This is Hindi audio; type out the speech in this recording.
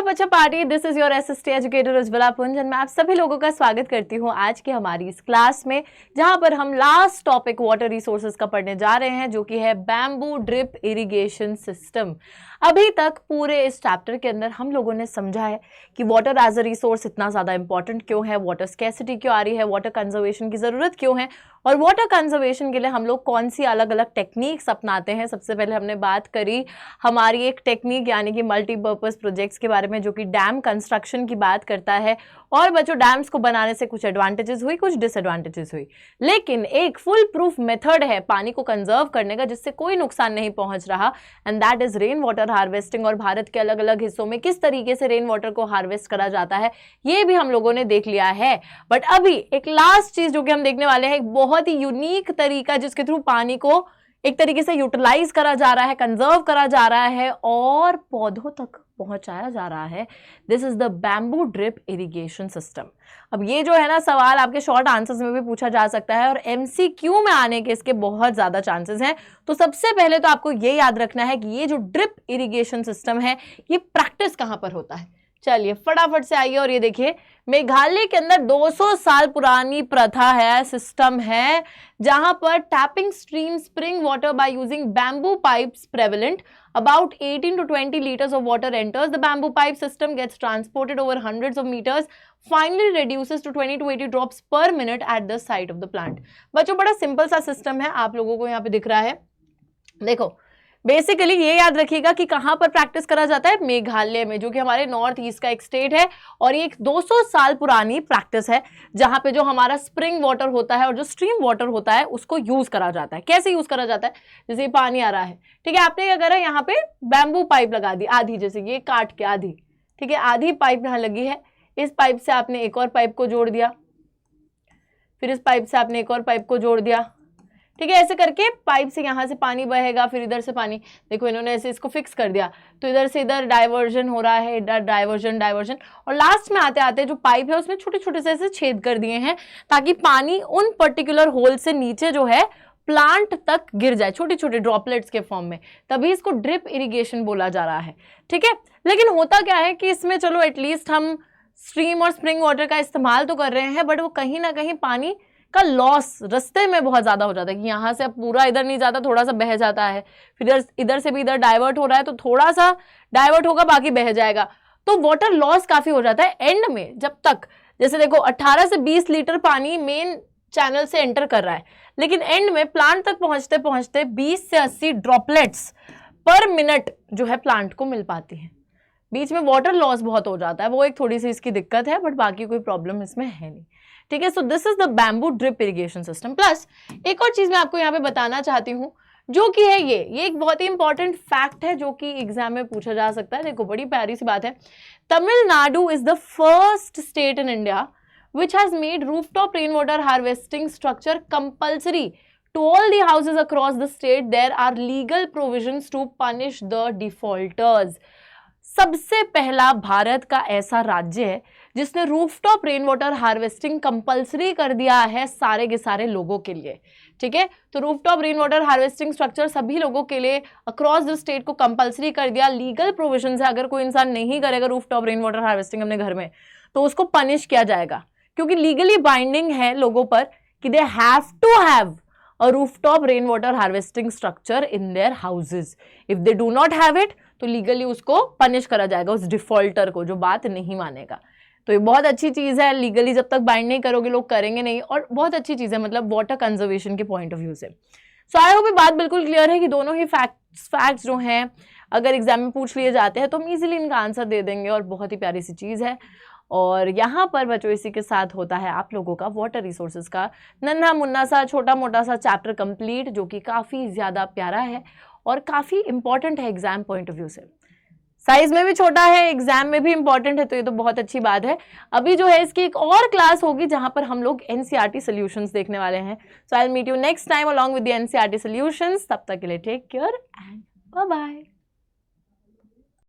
बच्चा party, this is your SST educator Ujjwala पुंज एंड मैं आप सभी लोगों का स्वागत करती हूँ आज की हमारी इस क्लास में, जहां पर हम लास्ट टॉपिक वाटर रिसोर्सेज का पढ़ने जा रहे हैं, जो कि है बैम्बू ड्रिप इरिगेशन सिस्टम। अभी तक पूरे इस चैप्टर के अंदर हम लोगों ने समझा है कि वाटर एज अ रिसोर्स इतना ज़्यादा इंपॉर्टेंट क्यों है, वाटर स्कैसिटी क्यों आ रही है, वाटर कंजर्वेशन की ज़रूरत क्यों है और वाटर कंजर्वेशन के लिए हम लोग कौन सी अलग अलग टेक्निक्स अपनाते हैं। सबसे पहले हमने बात करी हमारी एक टेक्निक यानी कि मल्टीपर्पज़ प्रोजेक्ट्स के बारे में, जो कि डैम कंस्ट्रक्शन की बात करता है। और बच्चों, डैम्स को बनाने से कुछ एडवांटेजेस हुई, कुछ डिसएडवांटेजेस हुई, लेकिन एक फुल प्रूफ मेथड है पानी को कंजर्व करने का जिससे कोई नुकसान नहीं पहुंच रहा, and that is rain water harvesting. और भारत के अलग अलग हिस्सों में किस तरीके से रेन वाटर को हार्वेस्ट करा जाता है ये भी हम लोगों ने देख लिया है। बट अभी एक लास्ट चीज जो कि हम देखने वाले हैं, एक बहुत ही यूनिक तरीका जिसके थ्रू पानी को एक तरीके से यूटिलाइज करा जा रहा है, कंजर्व करा जा रहा है और पौधों तक पहुंचाया जा रहा है। This is the bamboo drip irrigation system. अब ये जो है ना, सवाल आपके शॉर्ट आंसर्स में भी पूछा जा सकता है और एमसीक्यू में आने के इसके बहुत ज्यादा चांसेस हैं। तो सबसे पहले तो आपको ये याद रखना है कि ये जो ड्रिप इरिगेशन सिस्टम है ये प्रैक्टिस कहां पर होता है। चलिए फटाफट से आइए और ये देखिए, मेघालय के अंदर 200 साल पुरानी प्रथा है, सिस्टम है, जहां पर tapping stream spring water by using bamboo pipes prevalent. About 18 to 20 liters of water enters the bamboo pipe system, gets transported over hundreds of meters, finally reduces to 20 to 80 drops per minute at the site of the plant। बच्चों, बड़ा सिंपल सा सिस्टम है, आप लोगों को यहाँ पे दिख रहा है। देखो, बेसिकली ये याद रखिएगा कि कहां पर प्रैक्टिस करा जाता है, मेघालय में, जो कि हमारे नॉर्थ ईस्ट का एक स्टेट है। और ये एक 200 साल पुरानी प्रैक्टिस है जहां पे जो हमारा स्प्रिंग वाटर होता है और जो स्ट्रीम वाटर होता है उसको यूज करा जाता है। कैसे यूज करा जाता है? जैसे ये पानी आ रहा है, ठीक है, आपने क्या करा, यहाँ पे बैम्बू पाइप लगा दी आधी, जैसे ये काट के आधी, ठीक है, आधी पाइप यहाँ लगी है। इस पाइप से आपने एक और पाइप को जोड़ दिया, फिर इस पाइप से आपने एक और पाइप को जोड़ दिया, ठीक है। ऐसे करके पाइप से यहाँ से पानी बहेगा, फिर इधर से पानी, देखो इन्होंने ऐसे इसको फिक्स कर दिया, तो इधर से इधर डाइवर्जन हो रहा है, इधर डाइवर्जन डाइवर्जन, और लास्ट में आते आते जो पाइप है उसमें छोटे छोटे से ऐसे छेद कर दिए हैं ताकि पानी उन पर्टिकुलर होल से नीचे जो है प्लांट तक गिर जाए, छोटे छोटे ड्रॉपलेट्स के फॉर्म में। तभी इसको ड्रिप इरिगेशन बोला जा रहा है, ठीक है। लेकिन होता क्या है कि इसमें चलो एटलीस्ट हम स्ट्रीम और स्प्रिंग वाटर का इस्तेमाल तो कर रहे हैं, बट वो कहीं ना कहीं पानी का लॉस रास्ते में बहुत ज्यादा हो जाता है कि यहाँ से अब पूरा इधर नहीं जाता, थोड़ा सा बह जाता है, फिर इधर से भी इधर डाइवर्ट हो रहा है तो थोड़ा सा डाइवर्ट होगा, बाकी बह जाएगा, तो वाटर लॉस काफी हो जाता है एंड में। जब तक जैसे देखो 18 से 20 लीटर पानी मेन चैनल से एंटर कर रहा है, लेकिन एंड में प्लांट तक पहुंचते पहुंचते 20 से 80 ड्रॉपलेट्स पर मिनट जो है प्लांट को मिल पाती है। बीच में वाटर लॉस बहुत हो जाता है, वो एक थोड़ी सी इसकी दिक्कत है, बट बाकी कोई प्रॉब्लम इसमें है नहीं, ठीक है। So this is the bamboo drip irrigation system. Plus एक और चीज मैं आपको यहाँ पे बताना चाहती हूँ, जो कि है ये एक बहुत ही इंपॉर्टेंट फैक्ट है जो कि एग्जाम में पूछा जा सकता है। देखो, बड़ी प्यारी सी बात है, Tamil Nadu is the first state in India which has made rooftop rainwater harvesting structure compulsory to all the houses across the state. There are legal provisions to punish the defaulters। सबसे पहला भारत का ऐसा राज्य है जिसने rooftop rain water harvesting compulsory कर दिया है सारे के सारे लोगों के लिए, ठीक है। तो rooftop rain water harvesting structure सभी लोगों के लिए अक्रॉस द स्टेट को कंपलसरी कर दिया। लीगल प्रोविजन है, अगर कोई इंसान नहीं करेगा रूफटॉप रेन वाटर हार्वेस्टिंग अपने घर में तो उसको पनिश किया जाएगा, क्योंकि लीगली बाइंडिंग है लोगों पर कि they have to have a rooftop rain water harvesting structure in their houses. If they do not have it तो लीगली उसको पनिश करा जाएगा, उस डिफॉल्टर को जो बात नहीं मानेगा। तो ये बहुत अच्छी चीज है, लीगली जब तक बाइंड नहीं करोगे लोग करेंगे नहीं, और बहुत अच्छी चीज है मतलब वाटर कंजर्वेशन के पॉइंट ऑफ व्यू से। सो आई होप ये बात बिल्कुल क्लियर है कि दोनों ही फैक्ट्स जो हैं अगर एग्जाम में पूछ लिए जाते हैं तो हम इजीली इनका आंसर दे देंगे, और बहुत ही प्यारी सी चीज है। और यहाँ पर बच्चों इसी के साथ होता है आप लोगों का वाटर रिसोर्सेज का नन्हा मुन्ना सा छोटा मोटा सा चैप्टर कंप्लीट, जो कि काफ़ी ज़्यादा प्यारा है और काफ़ी इंपॉर्टेंट है एग्जाम पॉइंट ऑफ व्यू से। साइज में भी छोटा है, एग्जाम में भी इंपॉर्टेंट है, तो ये तो बहुत अच्छी बात है। अभी जो है इसकी एक और क्लास होगी जहाँ पर हम लोग एनसीईआरटी सॉल्यूशंस देखने वाले हैं। So I will meet you next time along with the NCERT solutions. तब तक के लिए take care and bye bye.